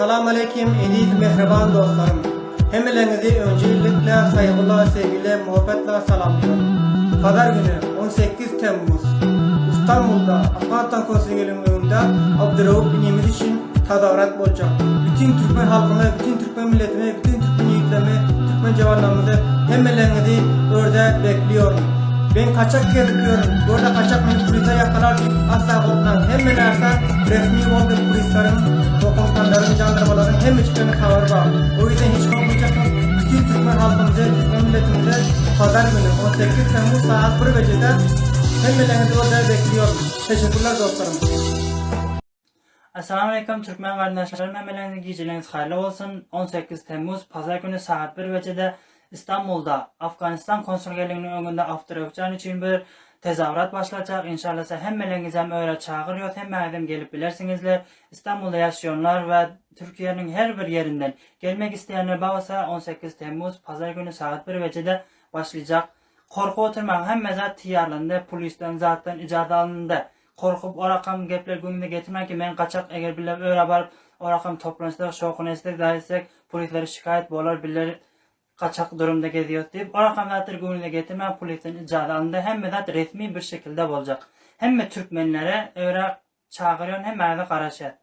Assalamu alaikum aziz mehriban dostlarım. Hemmelerinizi öncelikle saygıyla, sevgiyle, muhabbetle selamlıyorum. Pazar günü 18 Temmuz İstanbul'da Apartman Konseyi'nin önünde Abdurrahman binimiz için tezahürat olacak. Bütün Türkmen halkına, bütün Türkmen milletine, bütün Türkmen yiğitlerine, Türkmen cevanlarımızı hemmelerinizi orada bekliyorum. Ben kaçak yapıyorum. Burada kaçak polisler yakalar asla korkmam. Hemmelerse resmi oldu polislerin, komutanların, jandarmaların hem hiçbirine haber var. O yüzden hiç korkmayacaksın. Bütün Türkmen halkımıza, Türkmen milletimize pazar günü 18 Temmuz saat 1 gecede hemmelerinizi orada bekliyorum. Teşekkürler dostlarım. Assalamu alaikum Türkmen kardeşlerim, hemeleriniz geceleriniz hayırlı olsun. 18 Temmuz Pazar günü saat 1 gecede İstanbul'da Afganistan konsolosluğunun önünde Abdurrahman için bir tezahürat başlayacak. İnşallah size hemmeleriniz hem öyle çağırıyor hem madem gelip bilirsinizler. İstanbul'da yaşayanlar ve Türkiye'nin her bir yerinden gelmek isteyenler varsa 18 Temmuz Pazar günü saat 1 gecede başlayacak. Korku oturmak hem mezat tiyarlandı, polisten zaten icazı alındı. Korkup o rakam gepler gününe getirmek ki ben kaçak eğer bile öyle barıp o rakam toplanışlar şokunu istek daha istek polislere şikayet bolar birileri kaçak durumda geziyor deyip o rakamları gününe getirmek polisin icazı alındı. Hem de resmi bir şekilde olacak. Hem de Türkmenlere öyle çağırıyor hem de karşı.